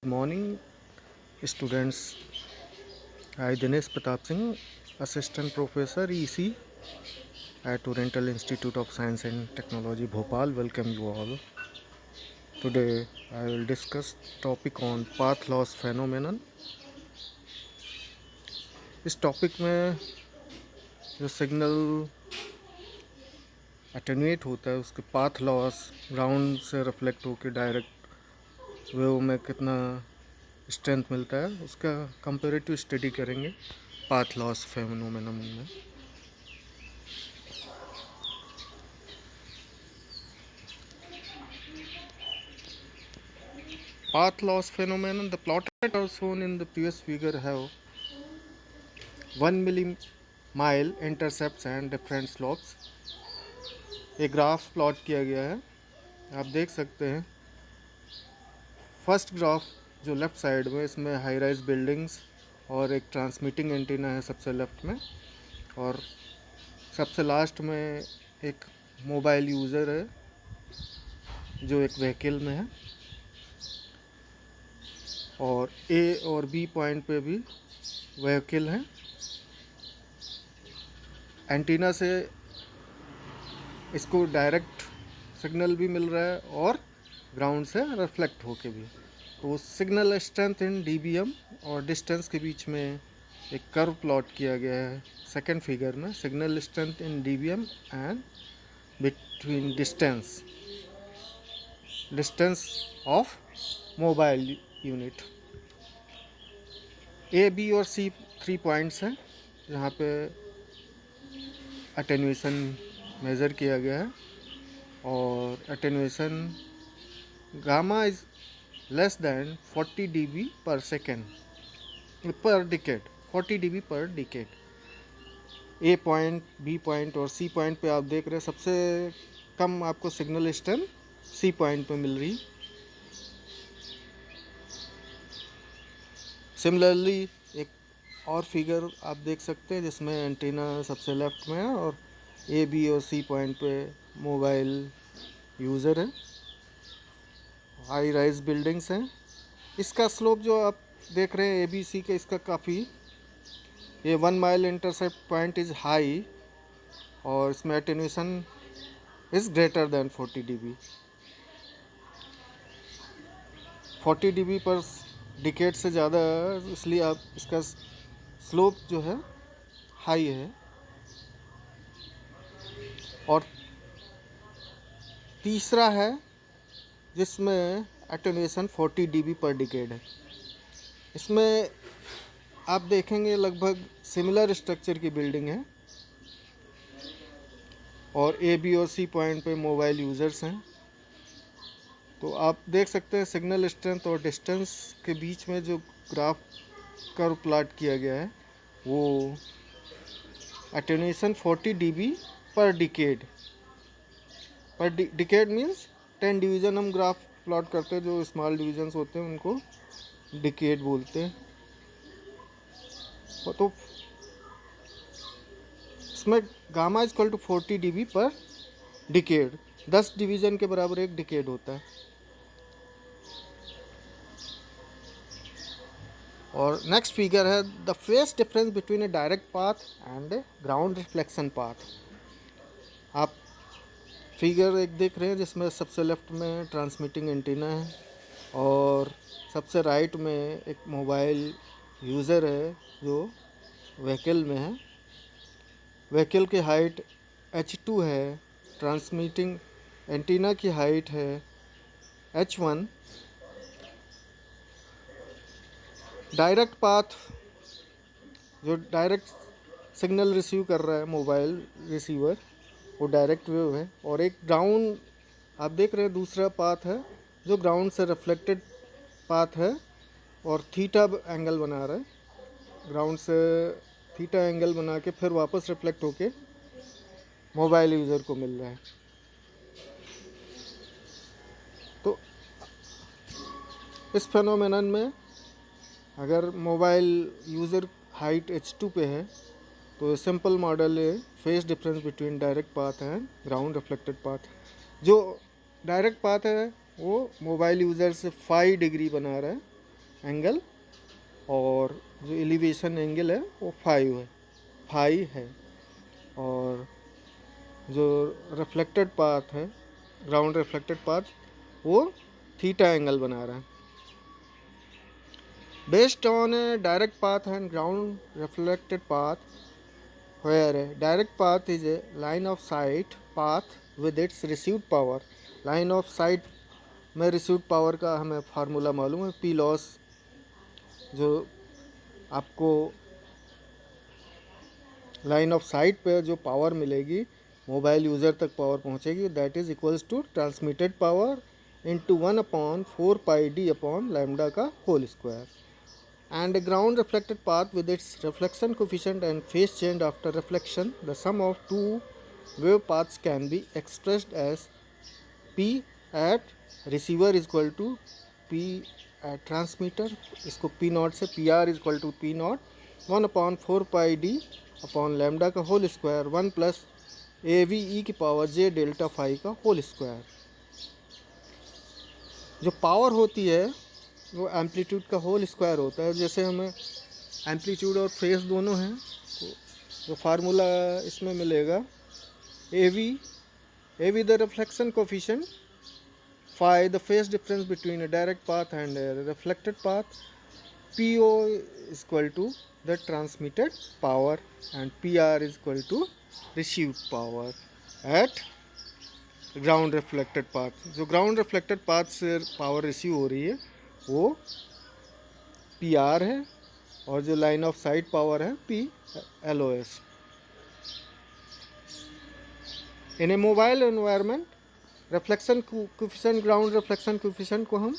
Morning, students. I Dinesh Pratap Singh, Assistant Professor EC at Oriental Institute of Science and Technology, Bhopal. Welcome you all. Today, I will discuss topic on path loss phenomenon. इस topic में जो signal attenuate होता है उसके path loss ground से reflect होकर direct wave में कितना स्ट्रेंथ मिलता है उसका कंपेरेटिव स्टडी करेंगे पाथ लॉस फेनोमेनन में। Path loss phenomenon, the plotted curves shown in the previous figure have 1 millimile intercepts and different slopes. एक ग्राफ प्लॉट किया गया है, आप देख सकते हैं। फर्स्ट ग्राफ जो लेफ़्ट साइड में, इसमें हाई राइज बिल्डिंग्स और एक ट्रांसमिटिंग एंटीना है सबसे लेफ़्ट में, और सबसे लास्ट में एक मोबाइल यूज़र है जो एक व्हीकल में है, और ए और बी पॉइंट पे भी व्हीकल है। एंटीना से इसको डायरेक्ट सिग्नल भी मिल रहा है और ग्राउंड से रिफ्लेक्ट होके भी। तो सिग्नल स्ट्रेंथ इन डीबीएम और डिस्टेंस के बीच में एक कर्व प्लॉट किया गया है सेकंड फिगर में। Signal strength in dBm and between distance of mobile unit. A B और सी 3 पॉइंट्स हैं जहाँ पे अटेन्यूएशन मेज़र किया गया है, और attenuation gamma is less than 40 dB पर सेकेंड पर डिकेड, 40 dB पर डिकेड। ए पॉइंट, बी पॉइंट और सी पॉइंट पे आप देख रहे हैं सबसे कम आपको सिग्नल स्ट्रेंथ सी पॉइंट पे मिल रही। सिमिलरली एक और फिगर आप देख सकते हैं जिसमें एंटीना सबसे लेफ्ट में है और ए बी और सी पॉइंट पे मोबाइल यूज़र है, हाई राइज बिल्डिंग्स हैं। इसका स्लोप जो आप देख रहे हैं ए बी सी के, इसका काफ़ी, ये 1 mile intercept point is high और इसमें attenuation is greater than 40 dB। 40 dB per decade से ज़्यादा, इसलिए आप इसका स्लोप जो है हाई है। और तीसरा है जिसमें एटेन्यूएशन 40 dB पर डिकेड है। इसमें आप देखेंगे लगभग सिमिलर स्ट्रक्चर की बिल्डिंग है और ए बी और सी पॉइंट पे मोबाइल यूज़र्स हैं। तो आप देख सकते हैं सिग्नल स्ट्रेंथ और डिस्टेंस के बीच में जो ग्राफ कर्व प्लॉट किया गया है वो एटेन्यूएशन 40 dB पर डिकेड। पर डिकेड मीन्स 10 डिवीज़न हम ग्राफ प्लॉट करते हैं, जो स्मॉल डिवीजन्स होते हैं उनको डिकेड बोलते हैं। तो इसमें gamma is equal to 40 dB per decade, 10 division के बराबर एक डिकेड होता है। और नेक्स्ट फिगर है the phase difference between a direct path and a ground reflection path. आप फिगर एक देख रहे हैं जिसमें सबसे लेफ्ट में ट्रांसमिटिंग एंटीना है और सबसे राइट में एक मोबाइल यूज़र है जो व्हीकल में है। व्हीकल की हाइट h2 है, ट्रांसमिटिंग एंटीना की हाइट है h1। डायरेक्ट पाथ जो डायरेक्ट सिग्नल रिसीव कर रहा है मोबाइल रिसीवर, वो डायरेक्ट वेव है, और एक ग्राउंड आप देख रहे हैं दूसरा पाथ है जो ग्राउंड से रिफ्लेक्टेड पाथ है और थीटा एंगल बना रहा है। ग्राउंड से थीटा एंगल बना के फिर वापस रिफ्लेक्ट होके मोबाइल यूज़र को मिल रहा है। तो इस फेनोमेनन में अगर मोबाइल यूज़र हाइट h2 पे है तो सिंपल मॉडल है face difference between direct path and ground reflected path. जो डायरेक्ट पाथ है वो मोबाइल यूज़र से 5 डिग्री बना रहा है एंगल, और जो एलिवेशन एंगल है वो फाई है, और जो रिफ्लेक्टेड पाथ है, ग्राउंड रिफ्लेक्टेड पाथ, वो थीटा एंगल बना रहा है. Based on A direct path and ground reflected path, where a direct path is a line of sight path with its received power. Line of site में received power का हमें formula मालूम है, P loss, जो आपको line of site पे जो power मिलेगी, मोबाइल यूज़र तक पावर पहुंचेगी, that is equals to transmitted power into 1/4πd/लैम्डा का whole square. And a ground reflected path with its reflection coefficient and phase change after reflection, the sum of two wave paths can be expressed as P at receiver is equal to P at transmitter. इसको P naught से PR is equal to P naught 1/4πd/लैम्डा का whole square 1 plus AVE की power J delta phi का whole square. जो power होती है वो एम्पलीट्यूड का होल स्क्वायर होता है. जैसे हमें एम्पलीट्यूड और फेस दोनों हैं, तो जो फार्मूला इसमें मिलेगा, A V the reflection coefficient, phi the phase difference between a direct path and reflected path, P O is equal to the transmitted power and P R is equal to received power at ground reflected path. जो ground reflected path से power receive हो रही है वो P R है, और जो line of sight power है P L O S. In a mobile environment, reflection coefficient, ground reflection coefficient को हम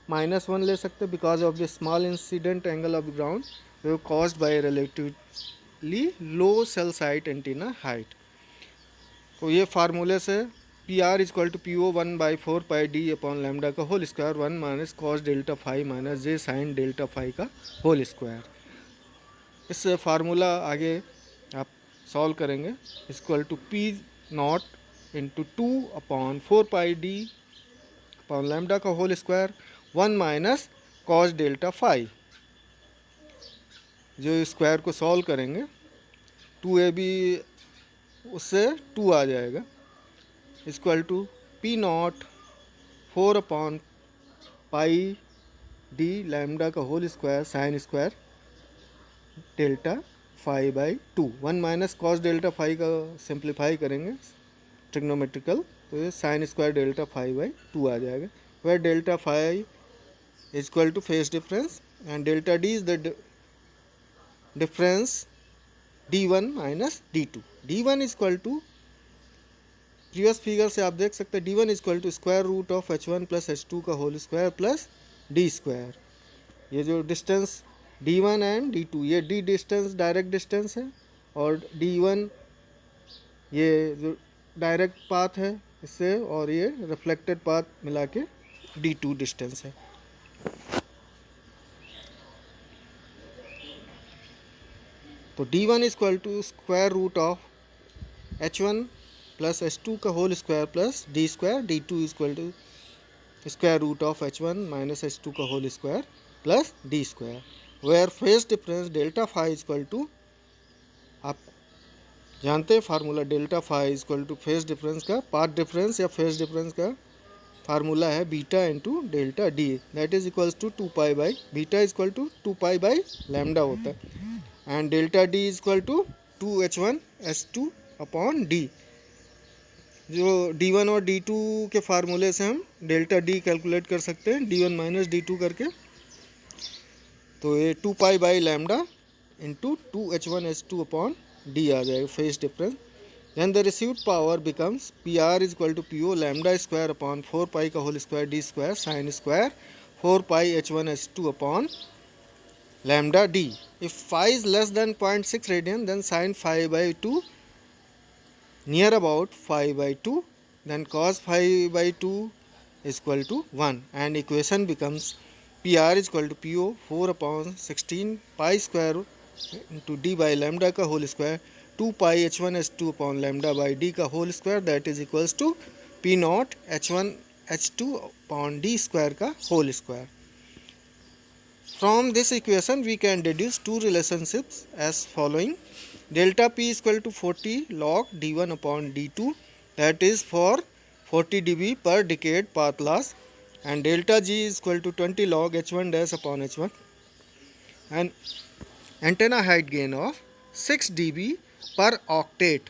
-1 ले सकते हैं, because of the small incident angle of the ground wave caused by relatively low cell site antenna height. तो ये फार्मूले से P R is equal to P O 1/4πd/लैम्डा का whole square 1 minus cos delta phi minus j sine delta phi का whole square. इस formula आगे आप सॉल्व करेंगे, equal to P naught into 2/4πd/लैम्डा का whole square 1 minus cos delta phi. जो स्क्वायर को सॉल्व करेंगे 2ab उससे 2 आ जाएगा, equal to P naught 4/πd का whole square sine square delta phi by 2. 1 minus cos delta phi का सिंप्लीफाई करेंगे ट्रिग्नोमेट्रिकल, तो ये sine square delta phi by 2 आ जाएगा, वह delta phi is equal to phase difference and delta D is the difference d1 minus d2. d1 is equal to, previous figure से आप देख सकते हैं, d1 is equal to square root of h1 plus h2 का whole square plus d square. ये जो distance d1 and d2, ये d distance direct distance है, और d1 ये जो डायरेक्ट पाथ है इससे, और ये रिफ्लेक्टेड पाथ मिला के d2 डिस्टेंस है. तो d1 is equal to square root of h1 plus h2 का whole square plus d square, d2 is equal to square root of h1 minus h2 का whole square plus d square, where phase difference delta phi is equal to, आप जानते हैं formula delta phi is equal to phase difference का path difference या phase difference का formula है beta into delta D, that is equals to 2π by, beta is equal to 2π by lambda होता है, and delta D is equal to 2h1h2 upon d. जो d1 और d2 के फार्मूले से हम डेल्टा डी कैलकुलेट कर सकते हैं, d1 माइनस d2 करके, तो ये 2π by lambda into 2h1h2 upon d आ जाएगा phase difference. Then the received power becomes P R is equal to P O lambda square upon 4π का whole square d square sine square 4πh1h2 upon lambda d. If phi is less than 0.6 radian then sine phi by 2 near about 5/2, then cos 5/2 is equal to 1, and equation becomes PR is equal to PO 4/16 pi square into d by lambda का whole square 2π h1h2 upon lambda by d का whole square, that is equals to P naught h1 h2 upon d square का whole square. From this equation we can deduce two relationships as following. Delta P is equal to 40 log d1 upon d2, that is for 40 dB per decade path loss, and delta G is equal to 20 log h1 dash upon h1, and antenna height gain of 6 dB per octet,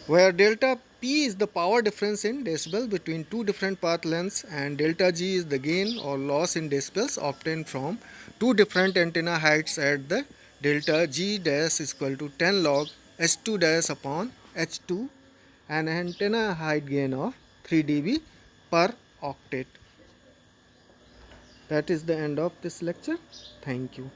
where delta P is the power difference in decibel between two different path lengths and delta G is the gain or loss in decibels obtained from two different antenna heights at the delta G dash is equal to 10 log h2 dash upon h2 and antenna height gain of 3 dB per octet. That is the end of this lecture. Thank you.